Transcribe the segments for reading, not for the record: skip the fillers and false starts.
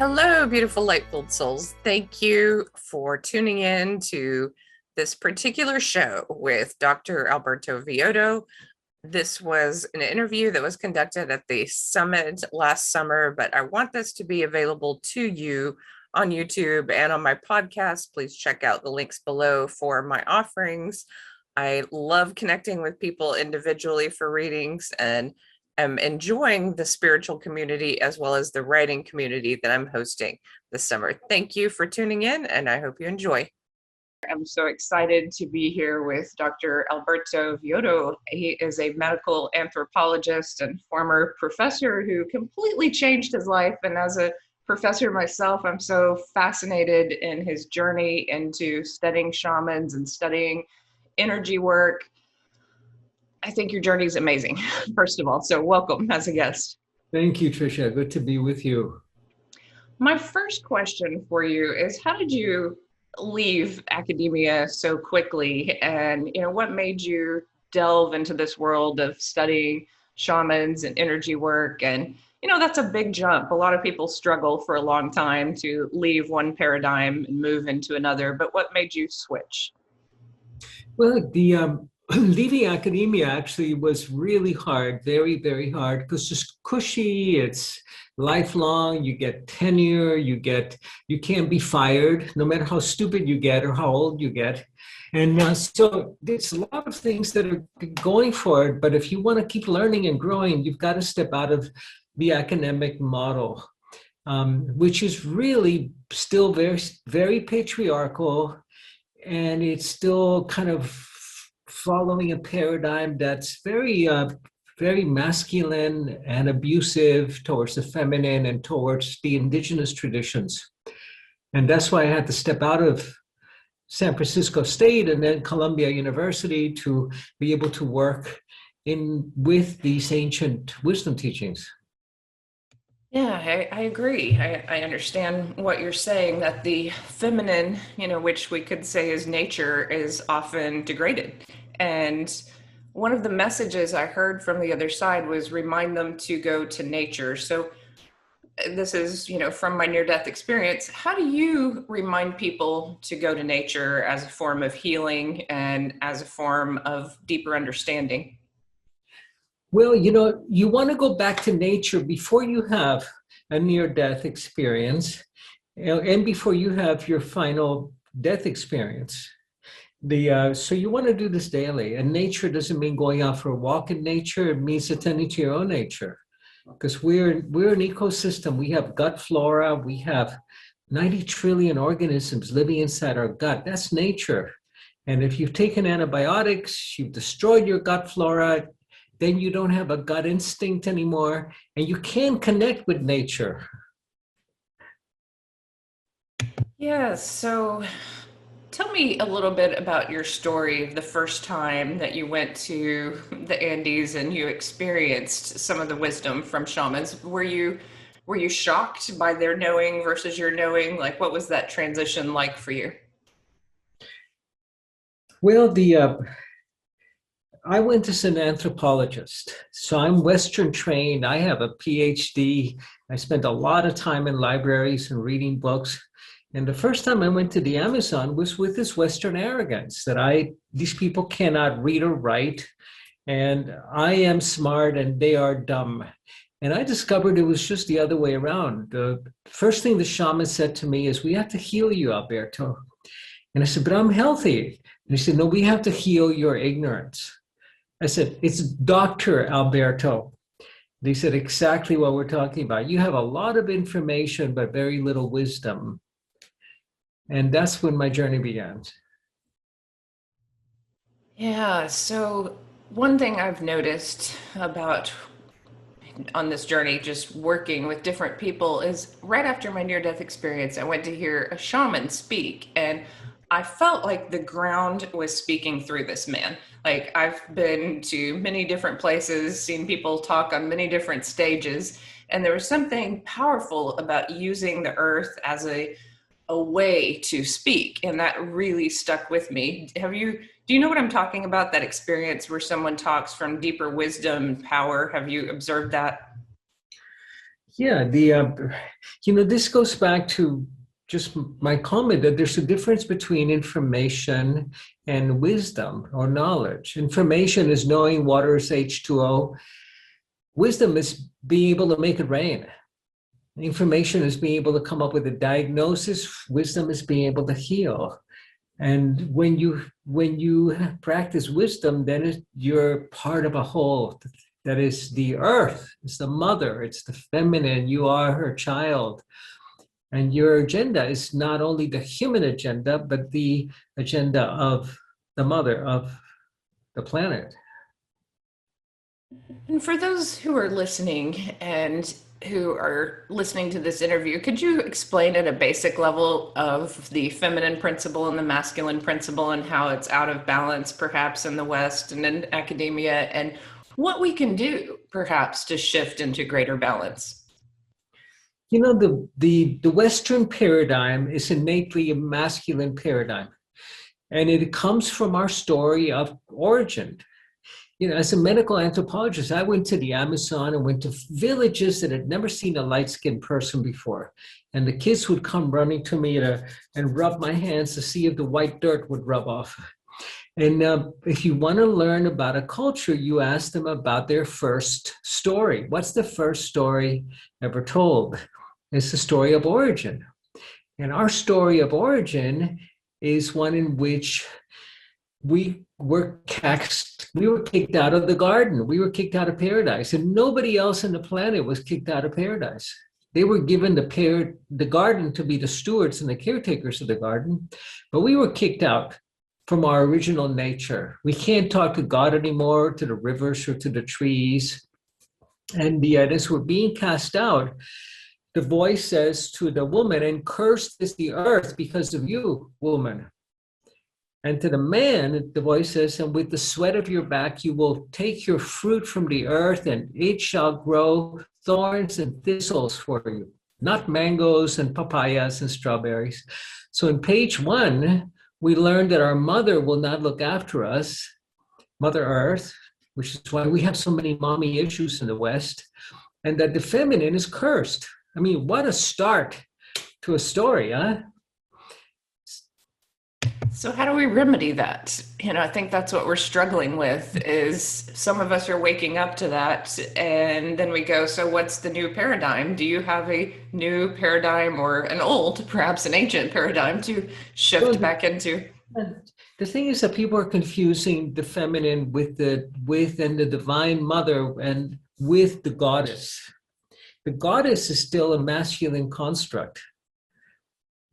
Hello, beautiful light-filled souls. Thank you for tuning in to this particular show with Dr. Alberto Villoldo. This was an interview that was conducted at the summit last summer, but I want this to be available to you on YouTube and on my podcast. Please check out the links below for my offerings. I love connecting with people individually for readings and am enjoying the spiritual community as well as the writing community that I'm hosting this summer. Thank you for tuning in, and I hope you enjoy. I'm so excited to be here with Dr. Alberto Villoldo. He is a medical anthropologist and former professor who completely changed his life. And as a professor myself, I'm so fascinated in his journey into studying shamans and studying energy work. I think your journey is amazing, first of all. So welcome as a guest. Thank you, Tricia. Good to be with you. My first question for you is, how did you leave academia so quickly? And, what made you delve into this world of studying shamans and energy work? And, that's a big jump. A lot of people struggle for a long time to leave one paradigm and move into another. But what made you switch? Well, the leaving academia actually was really hard, very, very hard, because it's cushy, it's lifelong, you get tenure, you can't be fired, no matter how stupid you get or how old you get. And so there's a lot of things that are going for it, but if you want to keep learning and growing, you've got to step out of the academic model, which is really still very, very patriarchal, and it's still kind of following a paradigm that's very, very masculine and abusive towards the feminine and towards the indigenous traditions. And that's why I had to step out of San Francisco State and then Columbia University to be able to work with these ancient wisdom teachings. Yeah, I agree. I understand what you're saying, that the feminine, which we could say is nature, is often degraded. And one of the messages I heard from the other side was remind them to go to nature. So this is, from my near-death experience. How do you remind people to go to nature as a form of healing and as a form of deeper understanding? Well, you want to go back to nature before you have a near-death experience and before you have your final death experience. So you want to do this daily. And nature doesn't mean going out for a walk in nature. It means attending to your own nature. Because we're an ecosystem. We have gut flora. We have 90 trillion organisms living inside our gut. That's nature. And if you've taken antibiotics, you've destroyed your gut flora, then you don't have a gut instinct anymore, and you can connect with nature. Yeah, so tell me a little bit about your story of the first time that you went to the Andes and you experienced some of the wisdom from shamans. Were you shocked by their knowing versus your knowing? Like, what was that transition like for you? Well, I went as an anthropologist, so I'm Western trained. I have a PhD. I spent a lot of time in libraries and reading books. And the first time I went to the Amazon was with this Western arrogance that these people cannot read or write, and I am smart and they are dumb. And I discovered it was just the other way around. The first thing the shaman said to me is, "We have to heal you, Alberto." And I said, "But I'm healthy." And he said, "No, we have to heal your ignorance." I said, "It's Dr. Alberto." They said, "Exactly what we're talking about. You have a lot of information, but very little wisdom." And that's when my journey began. Yeah, so one thing I've noticed about on this journey, just working with different people, is right after my near-death experience, I went to hear a shaman speak, and I felt like the ground was speaking through this man. Like, I've been to many different places, seen people talk on many different stages, and there was something powerful about using the earth as a way to speak, and that really stuck with me. Do you know what I'm talking about? That experience where someone talks from deeper wisdom and power? Have you observed that? Yeah, this goes back to just my comment that there's a difference between information and wisdom or knowledge. Information is knowing water is H2O. Wisdom is being able to make it rain. Information is being able to come up with a diagnosis. Wisdom is being able to heal. And when you practice wisdom, then you're part of a whole. That is the earth. It's the mother. It's the feminine. You are her child. And your agenda is not only the human agenda, but the agenda of the mother of the planet. And for those who are listening and who are listening to this interview, could you explain at a basic level of the feminine principle and the masculine principle and how it's out of balance, perhaps in the West and in academia, and what we can do perhaps to shift into greater balance? The Western paradigm is innately a masculine paradigm, and it comes from our story of origin. As a medical anthropologist, I went to the Amazon and went to villages that had never seen a light-skinned person before. And the kids would come running to me and rub my hands to see if the white dirt would rub off. And if you want to learn about a culture, you ask them about their first story. What's the first story ever told? It's the story of origin. And our story of origin is one in which we were kicked out of the garden. We were kicked out of paradise, and nobody else on the planet was kicked out of paradise. They were given the garden to be the stewards and the caretakers of the garden, but we were kicked out from our original nature. We can't talk to God anymore, to the rivers or to the trees. And as we're being cast out, the voice says to the woman, "And cursed is the earth because of you, woman." And to the man, the voice says, "And with the sweat of your back, you will take your fruit from the earth, and it shall grow thorns and thistles for you, not mangoes and papayas and strawberries." So in page 1, we learned that our mother will not look after us, Mother Earth, which is why we have so many mommy issues in the West, and that the feminine is cursed. I mean, what a start to a story, huh? So how do we remedy that? I think that's what we're struggling with, is some of us are waking up to that, and then we go, so what's the new paradigm? Do you have a new paradigm, or an old, perhaps an ancient paradigm to shift back into? The thing is that people are confusing the feminine with and the divine mother and with the goddess. The goddess is still a masculine construct,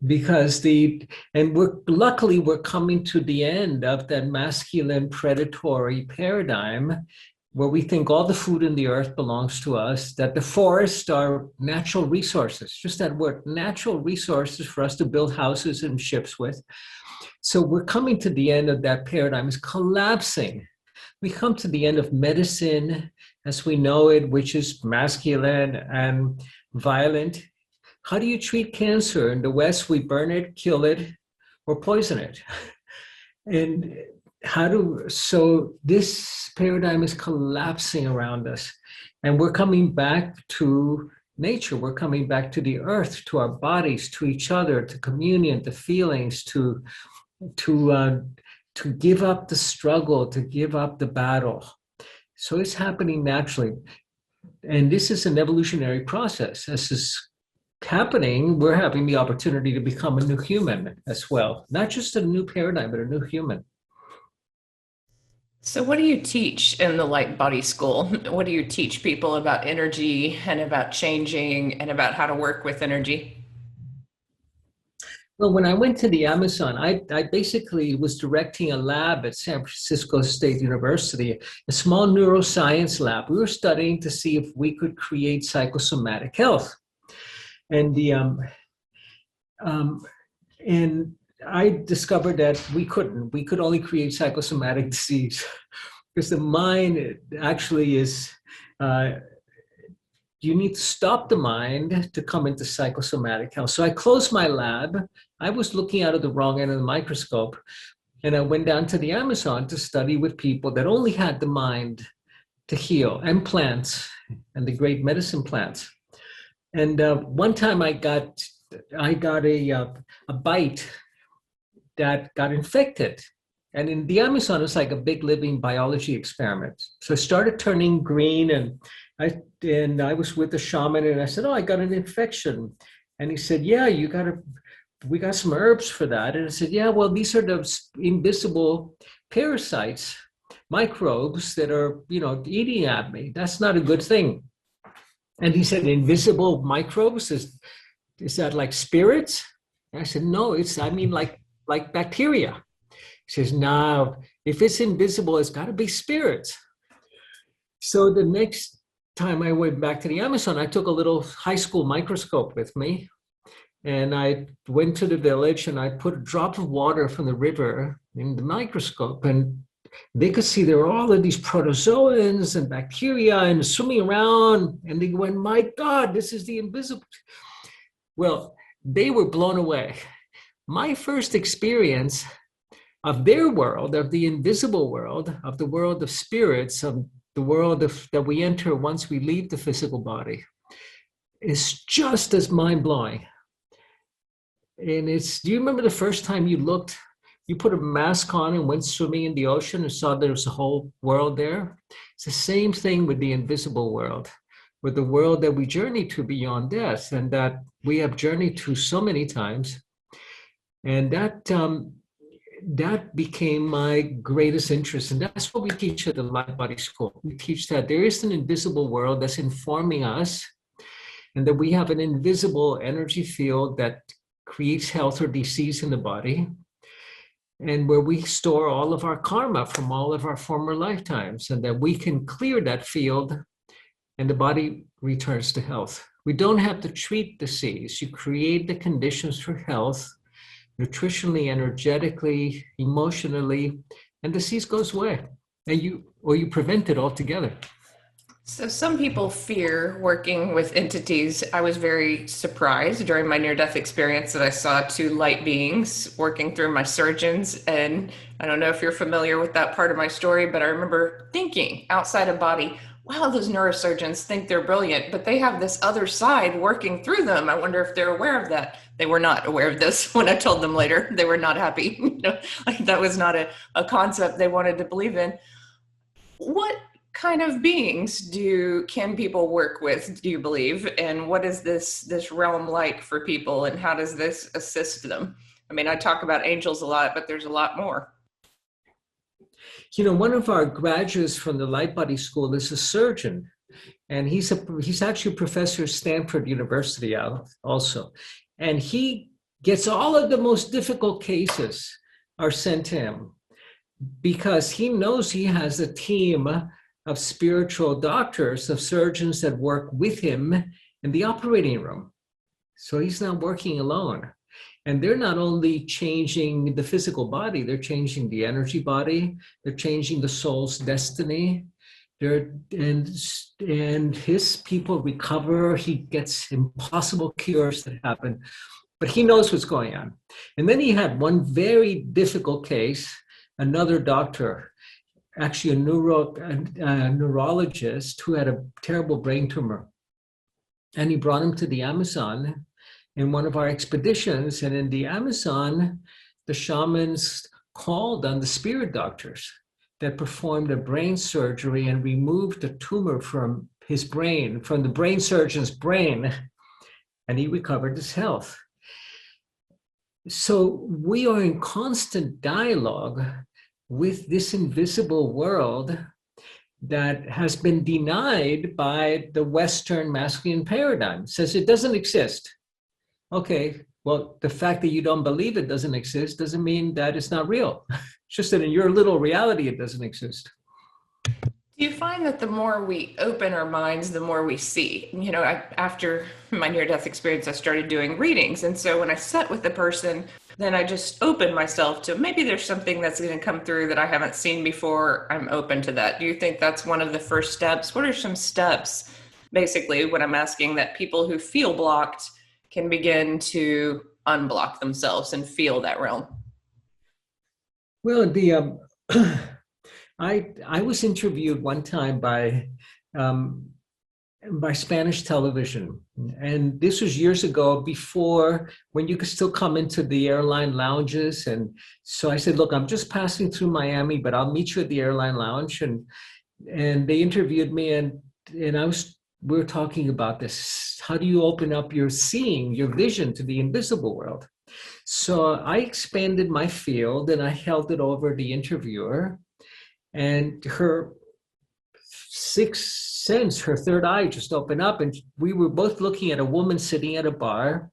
because luckily we're coming to the end of that masculine predatory paradigm where we think all the food in the earth belongs to us, that the forests are natural resources, just that word, natural resources for us to build houses and ships with. So we're coming to the end of that paradigm. It's collapsing. We come to the end of medicine as we know it, which is masculine and violent. How do you treat cancer? In the West, we burn it, kill it, or poison it. And so this paradigm is collapsing around us. And we're coming back to nature. We're coming back to the earth, to our bodies, to each other, to communion, to feelings, to give up the struggle, to give up the battle. So it's happening naturally. And this is an evolutionary process. This is happening. We're having the opportunity to become a new human as well. Not just a new paradigm, but a new human. So what do you teach in the Light Body School? What do you teach people about energy and about changing and about how to work with energy? Well, when I went to the Amazon, I basically was directing a lab at San Francisco State University, a small neuroscience lab. We were studying to see if we could create psychosomatic health. And and I discovered that we couldn't. We could only create psychosomatic disease because the mind actually is, you need to stop the mind to come into psychosomatic health. So I closed my lab. I was looking out of the wrong end of the microscope, and I went down to the Amazon to study with people that only had the mind to heal, and plants, and the great medicine plants. And one time I got a bite that got infected. And in the Amazon, it's like a big living biology experiment. So it started turning green, and I was with the shaman, and I said, "Oh, I got an infection." And he said, "Yeah, we got some herbs for that." And I said, "Yeah, well, these are the invisible parasites, microbes that are, eating at me. That's not a good thing." And he said, "Invisible microbes, is that like spirits?" And I said, "No, I mean like bacteria." He says, "No, if it's invisible, it's got to be spirits." So the next time I went back to the Amazon, I took a little high school microscope with me, and I went to the village, and I put a drop of water from the river in the microscope, and they could see there were all of these protozoans and bacteria and swimming around, and they went, "My God, this is the invisible." Well, they were blown away. My first experience of their world, of the invisible world, of the world of spirits, of the world that we enter once we leave the physical body, is just as mind-blowing. And do you remember the first time you put a mask on and went swimming in the ocean and saw there was a whole world there? It's the same thing with the invisible world, with the world that we journey to beyond death, and that we have journeyed to so many times. And that became my greatest interest. And that's what we teach at the Light Body School. We teach that there is an invisible world that's informing us, and that we have an invisible energy field that creates health or disease in the body, and where we store all of our karma from all of our former lifetimes, and that we can clear that field and the body returns to health. We don't have to treat disease. You create the conditions for health, nutritionally, energetically, emotionally, and disease goes away, and you prevent it altogether. So some people fear working with entities. I was very surprised during my near-death experience that I saw two light beings working through my surgeons. And I don't know if you're familiar with that part of my story, but I remember thinking outside of body, wow, those neurosurgeons think they're brilliant, but they have this other side working through them. I wonder if they're aware of that. They were not aware of this when I told them later. They were not happy. Like that was not a concept they wanted to believe in. What kind of beings can people work with, do you believe? And what is this realm like for people, and how does this assist them? I mean, I talk about angels a lot, but there's a lot more. One of our graduates from the Light Body School is a surgeon, and he's actually a professor at Stanford University also. And he gets all of the most difficult cases are sent to him, because he knows he has a team of spiritual doctors, of surgeons that work with him in the operating room. So he's not working alone. And they're not only changing the physical body, they're changing the energy body, they're changing the soul's destiny. And his people recover. He gets impossible cures that happen, but he knows what's going on. And then he had one very difficult case, another doctor, actually a neurologist who had a terrible brain tumor. And he brought him to the Amazon in one of our expeditions. And in the Amazon, the shamans called on the spirit doctors that performed a brain surgery and removed the tumor from his brain, from the brain surgeon's brain, and he recovered his health. So we are in constant dialogue with this invisible world that has been denied by the Western masculine paradigm. It says it doesn't exist. Okay, well, the fact that you don't believe it doesn't exist doesn't mean that it's not real. It's just that in your little reality, it doesn't exist. Do you find that the more we open our minds, the more we see? After my near-death experience, I started doing readings. And so when I sat with the person, then I just opened myself to maybe there's something that's going to come through that I haven't seen before. I'm open to that. Do you think that's one of the first steps? What are some steps, basically, what I'm asking, that people who feel blocked can begin to unblock themselves and feel that realm? Well, I was interviewed one time by by Spanish television. And this was years ago, before, when you could still come into the airline lounges. And so I said, look, I'm just passing through Miami, but I'll meet you at the airline lounge. And they interviewed me, and we were talking about this. How do you open up your seeing, your vision to the invisible world? So I expanded my field and I held it over the interviewer, and her sixth sense, her third eye just opened up, and we were both looking at a woman sitting at a bar,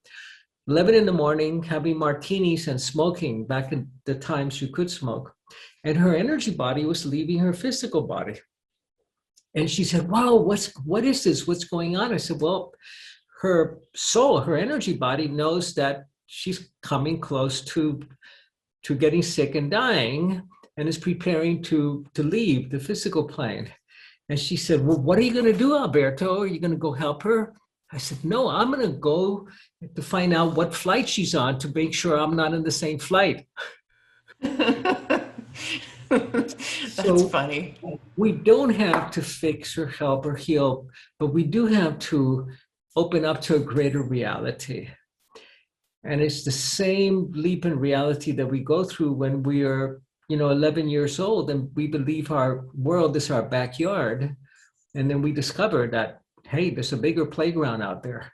11 in the morning, having martinis and smoking back in the times you could smoke. And her energy body was leaving her physical body. And she said, wow, what is this? What's going on? I said, well, her soul, her energy body knows that she's coming close to getting sick and dying, and is preparing to leave the physical plane. And she said, well, what are you going to do, Alberto? Are you going to go help her? I said, no, I'm going to go to find out what flight she's on to make sure I'm not in the same flight. That's funny. We don't have to fix or help or heal, but we do have to open up to a greater reality. And it's the same leap in reality that we go through when we are, 11 years old, and we believe our world is our backyard. And then we discover that, hey, there's a bigger playground out there.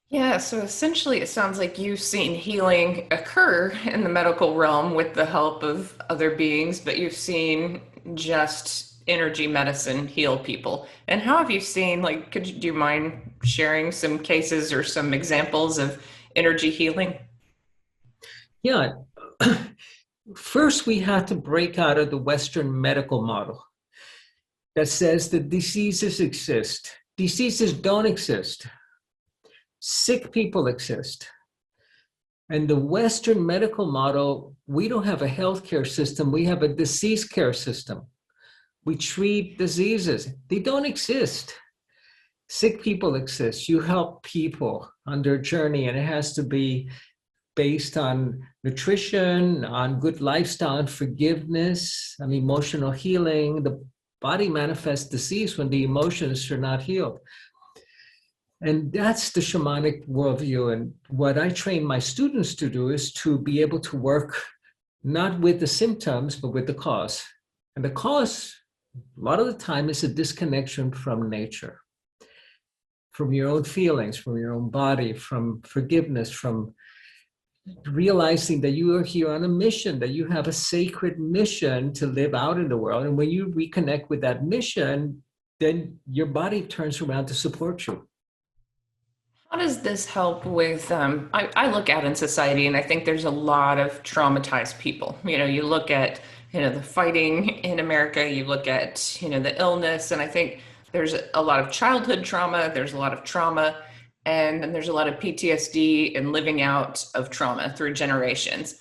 Yeah, so essentially it sounds like you've seen healing occur in the medical realm with the help of other beings, but you've seen just energy medicine heal people. And how have you seen, do you mind sharing some cases or some examples of energy healing? Yeah. First, we have to break out of the Western medical model that says that diseases exist. Diseases don't exist. Sick people exist. And the Western medical model, we don't have a healthcare system. We have a disease care system. We treat diseases. They don't exist. Sick people exist. You help people on their journey, and it has to be based on nutrition, on good lifestyle, and forgiveness, and emotional healing. The body manifests disease when the emotions are not healed. And that's the shamanic worldview. And what I train my students to do is to be able to work not with the symptoms, but with the cause. And the cause, a lot of the time, is a disconnection from nature, from your own feelings, from your own body, from forgiveness, from realizing that you are here on a mission, that you have a sacred mission to live out in the world. And when you reconnect with that mission, then your body turns around to support you. How does this help with, I look out in society and I think there's a lot of traumatized people. You look at, the fighting in America, you look at, the illness, and I think there's a lot of childhood trauma, there's a lot of trauma, and then there's a lot of PTSD and living out of trauma through generations.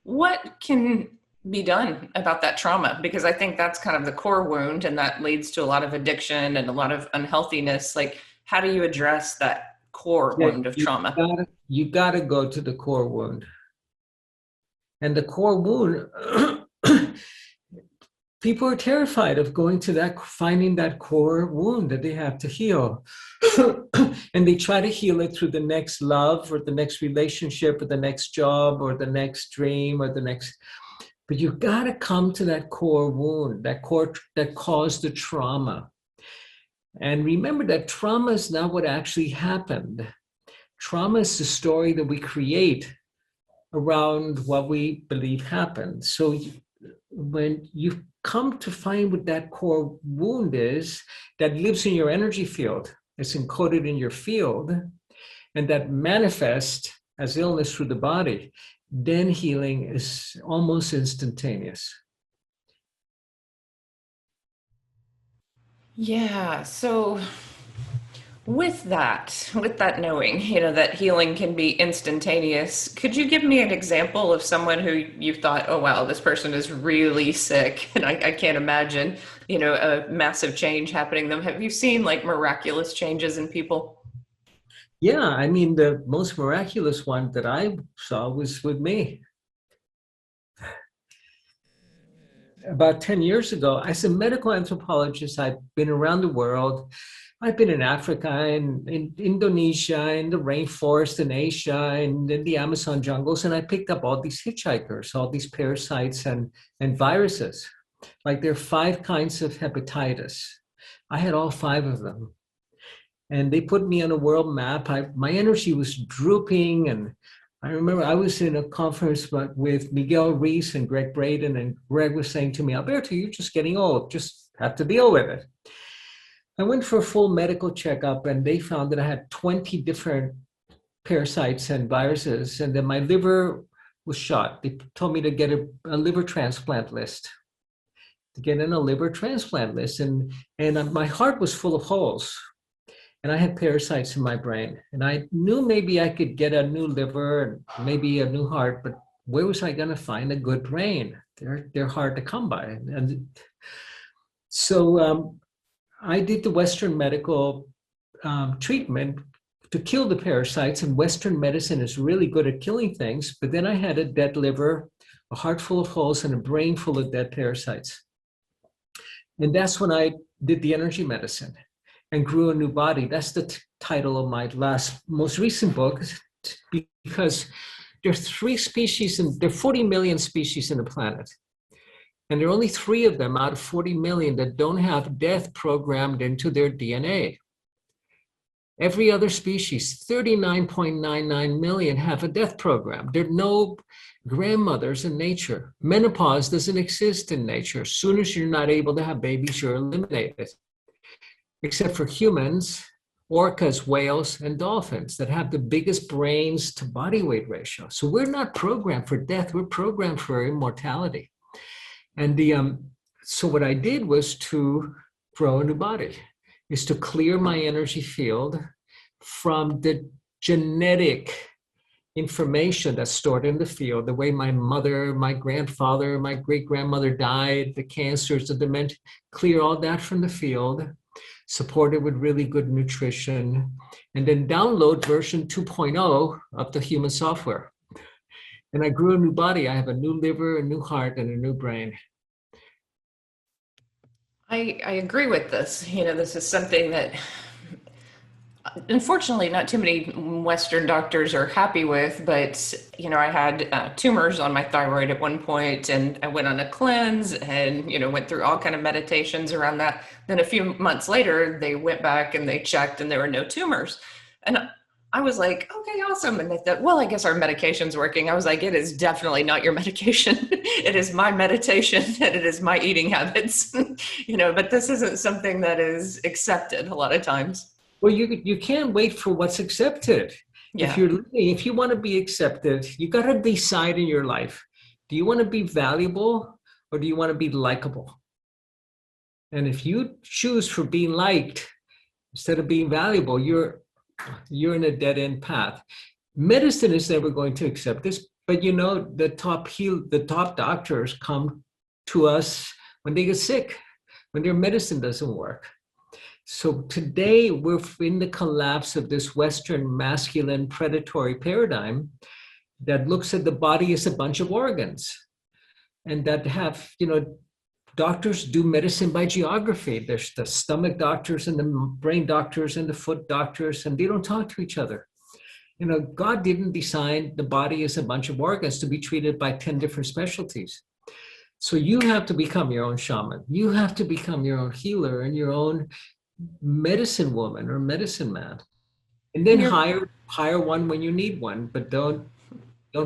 What can be done about that trauma? Because I think that's kind of the core wound, and that leads to a lot of addiction and a lot of unhealthiness. How do you address that core wound of trauma? You got to go to the core wound. And the core wound, people are terrified of going to that, finding that core wound that they have to heal. And they try to heal it through the next love or the next relationship or the next job or the next dream or the next, but you've got to come to that core wound, that core that caused the trauma. And remember that trauma is not what actually happened. Trauma is the story that we create around what we believe happened. So when you come to find what that core wound is, that lives in your energy field, it's encoded in your field, and that manifests as illness through the body, then healing is almost instantaneous. Yeah, so with that knowing, that healing can be instantaneous, could you give me an example of someone who you thought, oh, wow, this person is really sick and I can't imagine, a massive change happening to them? Have you seen miraculous changes in people? Yeah, I mean, the most miraculous one that I saw was with me. about 10 years ago, as a medical anthropologist, I've been around the world. I've been in Africa and in Indonesia, in the rainforest in Asia, and in the Amazon jungles, and I picked up all these hitchhikers, all these parasites and viruses. Like there are 5 kinds of hepatitis. I had all 5 of them. And they put me on a world map. My energy was drooping. And I remember I was in a conference with Miguel Reese and Greg Braden, and Greg was saying to me, Alberto, you're just getting old. Just have to deal with it. I went for a full medical checkup, and they found that I had 20 different parasites and viruses. And then my liver was shot. They told me to get a liver transplant list, to get in a liver transplant list. And my heart was full of holes. And I had parasites in my brain. And I knew maybe I could get a new liver and maybe a new heart, but where was I going to find a good brain? They're hard to come by. And so I did the Western medical treatment to kill the parasites. And Western medicine is really good at killing things. But then I had a dead liver, a heart full of holes, and a brain full of dead parasites. And that's when I did the energy medicine and grew a new body. That's the title of my most recent book, because there are 3 species, and there are 40 million species in the planet. And there are only 3 of them out of 40 million that don't have death programmed into their DNA. Every other species, 39.99 million, have a death program. There are no grandmothers in nature. Menopause doesn't exist in nature. As soon as you're not able to have babies, you're eliminated. Except for humans, orcas, whales, and dolphins that have the biggest brains to body weight ratio. So we're not programmed for death, we're programmed for immortality. And so what I did was to grow a new body, is to clear my energy field from the genetic information that's stored in the field, the way my mother, my grandfather, my great-grandmother died, the cancers, the dementia, clear all that from the field, support it with really good nutrition, and then download version 2.0 of the human software. And I grew a new body. I have a new liver, a new heart, and a new brain. I agree with this. This is something that unfortunately not too many Western doctors are happy with, but I had tumors on my thyroid at one point, and I went on a cleanse and went through all kind of meditations around that. Then a few months later, they went back and they checked and there were no tumors. And I was like, okay, awesome. And they thought, well, I guess our medication's working. I was like, it is definitely not your medication. It is my meditation and it is my eating habits, but this isn't something that is accepted a lot of times. Well, you can't wait for what's accepted. Yeah. If you want to be accepted, you got to decide in your life. Do you want to be valuable or do you want to be likable? And if you choose for being liked instead of being valuable, you're in a dead-end path. Medicine is never going to accept this, but the top doctors come to us when they get sick, when their medicine doesn't work. So today we're in the collapse of this Western masculine predatory paradigm that looks at the body as a bunch of organs, and that have, doctors do medicine by geography. There's the stomach doctors and the brain doctors and the foot doctors, and they don't talk to each other. God didn't design the body as a bunch of organs to be treated by 10 different specialties. So you have to become your own shaman. You have to become your own healer and your own medicine woman or medicine man. And then hire one when you need one, but don't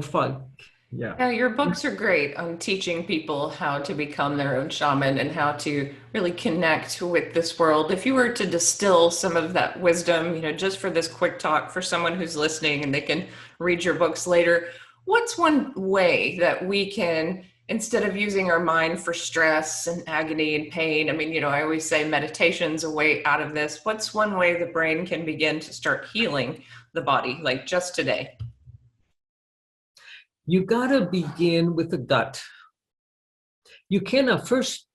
fuck. Yeah, your books are great on teaching people how to become their own shaman and how to really connect with this world. If you were to distill some of that wisdom, just for this quick talk for someone who's listening and they can read your books later, what's one way that we can, instead of using our mind for stress and agony and pain, I always say meditation's a way out of this. What's one way the brain can begin to start healing the body, like just today? You got to begin with the gut. You cannot first,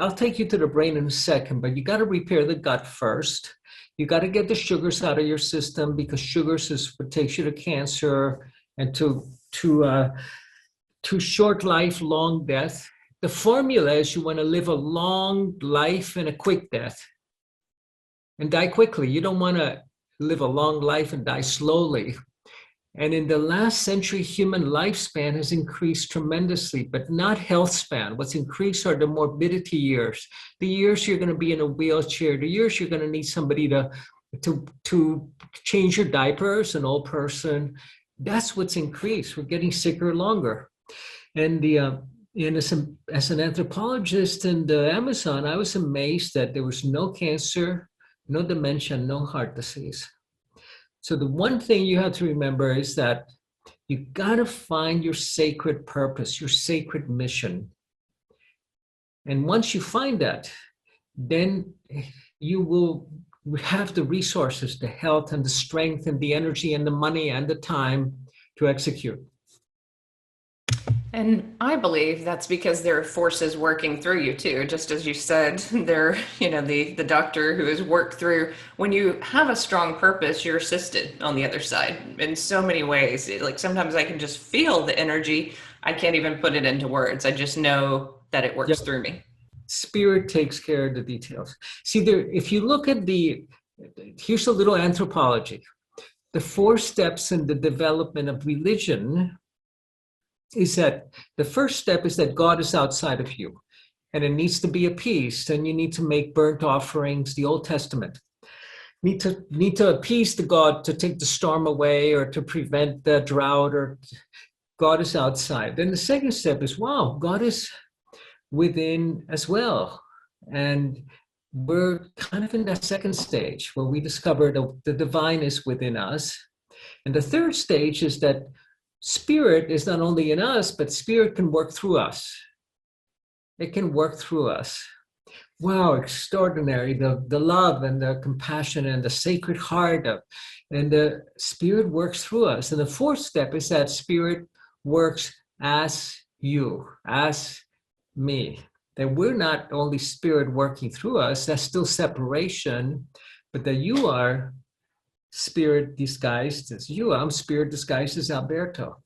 I'll take you to the brain in a second, but you got to repair the gut first. You got to get the sugars out of your system, because sugars is what takes you to cancer and to short life, long death. the formula is you want to live a long life and a quick death and die quickly. You don't want to live a long life and die slowly. And in the last century, human lifespan has increased tremendously, but not health span. What's increased are the morbidity years, the years you're going to be in a wheelchair, the years you're going to need somebody to change your diapers, an old person. That's what's increased. We're getting sicker longer. And as an anthropologist in the Amazon, I was amazed that there was no cancer, no dementia, no heart disease. So the one thing you have to remember is that you got to find your sacred purpose, your sacred mission. And once you find that, then you will have the resources, the health and the strength and the energy and the money and the time to execute. And I believe that's because there are forces working through you too. Just as you said, there, the doctor who has worked through, when you have a strong purpose, you're assisted on the other side in so many ways. Like sometimes I can just feel the energy. I can't even put it into words. I just know that it works through me. Spirit takes care of the details. See, if you look at here's a little anthropology. The 4 steps in the development of religion is that the first step is that God is outside of you and it needs to be appeased, and you need to make burnt offerings, the Old Testament. Need to appease the God to take the storm away or to prevent the drought, or God is outside. Then the second step is, wow, God is within as well. And we're kind of in that second stage where we discover the divine is within us. And the third stage is that Spirit is not only in us, but Spirit can work through us. It can work through us. Wow, extraordinary. The love and the compassion and the sacred heart and the Spirit works through us. And the fourth step is that Spirit works as you, as me. That we're not only Spirit working through us, that's still separation, but that you are Spirit disguised as you. I'm Spirit disguised as Alberto.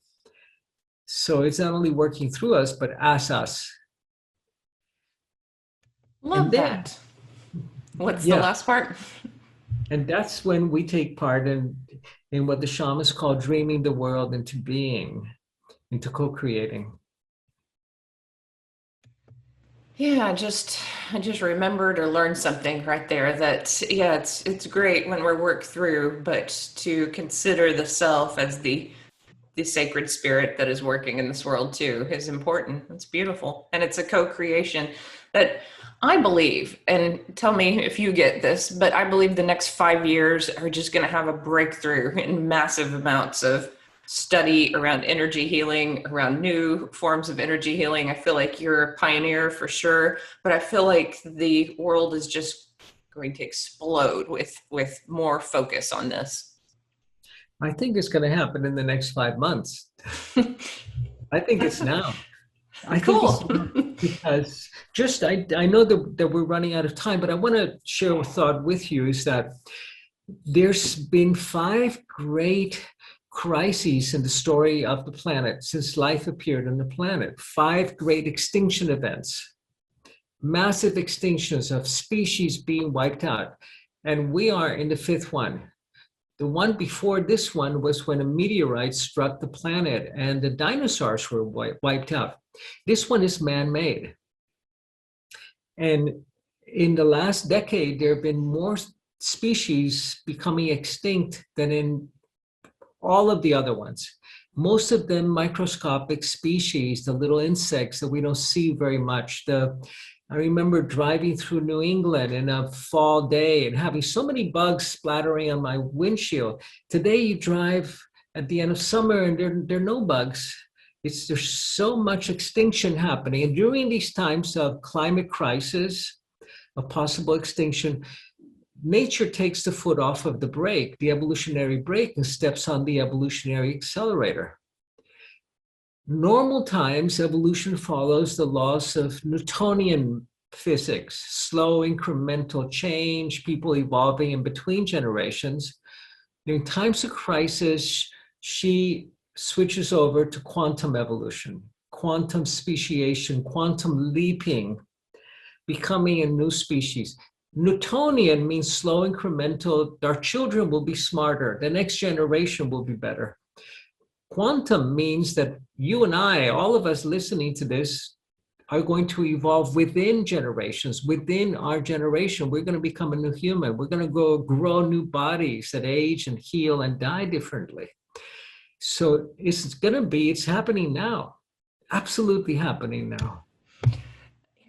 So it's not only working through us, but as us. Love that. What's the last part? And that's when we take part in what the shamans call dreaming the world into being, into co-creating. Yeah, I just remembered or learned something right there that, it's great when we're worked through, but to consider the self as the sacred spirit that is working in this world too is important. It's beautiful. And it's a co-creation that I believe, and tell me if you get this, but I believe the next 5 years are just going to have a breakthrough in massive amounts of study around energy healing, around new forms of energy healing. I feel like you're a pioneer for sure, but I feel like the world is just going to explode with more focus on this. I think it's going to happen in the next 5 months. I think it's now. Cool. Because I know that we're running out of time, but I want to share a thought with you is that there's been 5 great crises in the story of the planet since life appeared on the planet. 5 great extinction events, massive extinctions of species being wiped out. And we are in the 5th one. The one before this one was when a meteorite struck the planet and the dinosaurs were wiped out. This one is man-made. And in the last decade, there have been more species becoming extinct than in all of the other ones. Most of them microscopic species, the little insects that we don't see very much. I remember driving through New England in a fall day and having so many bugs splattering on my windshield. Today you drive at the end of summer and there are no bugs. There's so much extinction happening. And during these times of climate crisis, of possible extinction, nature takes the foot off of the brake, the evolutionary brake, and steps on the evolutionary accelerator. Normal times, evolution follows the laws of Newtonian physics, slow incremental change, people evolving in between generations. In times of crisis, she switches over to quantum evolution. quantum speciation, quantum leaping, becoming a new species. Newtonian means slow incremental. Our children will be smarter. The next generation will be better. Quantum means that you and I, all of us listening to this, are going to evolve within generations, within our generation. We're going to become a new human. We're going to grow new bodies that age and heal and die differently. So it's happening now. Absolutely happening now.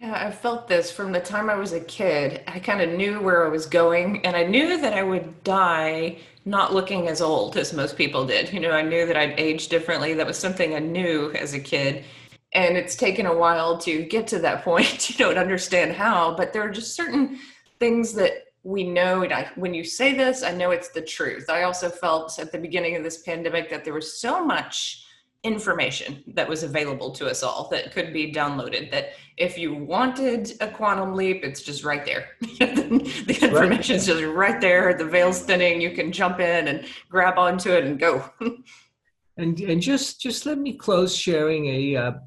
Yeah, I felt this from the time I was a kid. I kind of knew where I was going, and I knew that I would die not looking as old as most people did. I knew that I'd age differently. That was something I knew as a kid. And it's taken a while to get to that point. You don't understand how, but there are just certain things that we know. And when you say this, I know it's the truth. I also felt at the beginning of this pandemic that there was so much information that was available to us all that could be downloaded, that if you wanted a quantum leap, it's just right there. The information is just right there. The veil's thinning. You can jump in and grab onto it and go. And just let me close sharing a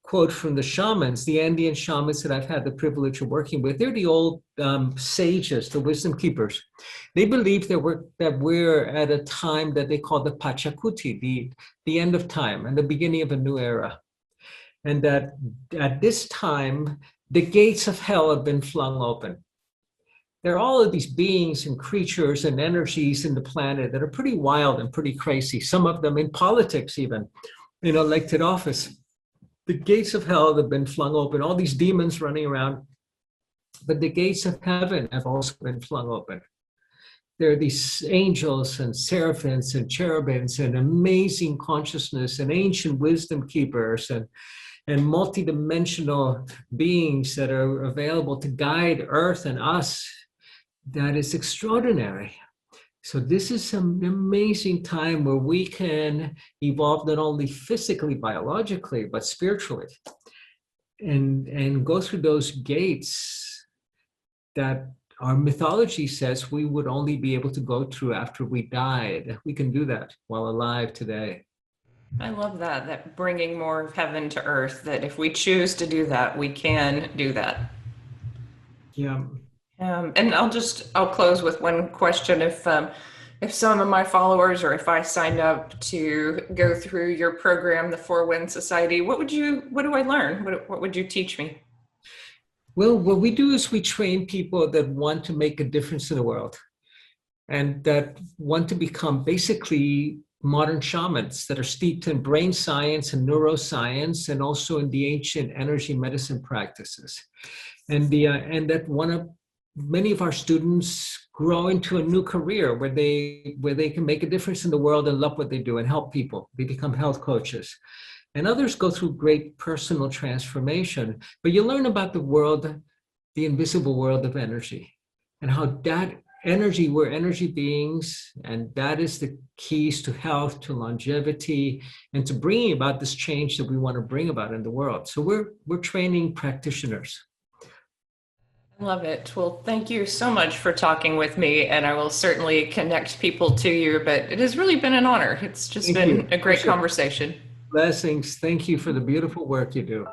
quote from the shamans, the Andean shamans that I've had the privilege of working with. They're the old sages, the wisdom keepers. They believe that we're at a time that they call the Pachacuti, the end of time and the beginning of a new era. And that at this time, the gates of hell have been flung open. There are all of these beings and creatures and energies in the planet that are pretty wild and pretty crazy, some of them in politics even, in elected office. The gates of hell have been flung open, all these demons running around, but the gates of heaven have also been flung open. There are these angels and seraphims and cherubims and amazing consciousness and ancient wisdom keepers and multidimensional beings that are available to guide Earth and us. That is extraordinary. So this is an amazing time where we can evolve not only physically, biologically, but spiritually, and go through those gates that our mythology says we would only be able to go through after we died. We can do that while alive today. I love that bringing more of heaven to earth, that if we choose to do that, we can do that. Yeah. And I'll close with one question. If some of my followers, or if I signed up to go through your program, the Four Wind Society, what do I learn? What would you teach me? Well, what we do is we train people that want to make a difference in the world and that want to become basically modern shamans that are steeped in brain science and neuroscience and also in the ancient energy medicine practices. And many of our students grow into a new career where they can make a difference in the world and love what they do and help people. They become health coaches. And others go through great personal transformation. But you learn about the world, the invisible world of energy, and how that energy, we're energy beings, and that is the keys to health, to longevity, and to bringing about this change that we want to bring about in the world. So we're training practitioners. I love it. Well, thank you so much for talking with me, and I will certainly connect people to you, but it has really been an honor. It's just been a great conversation. Blessings. Thank you for the beautiful work you do.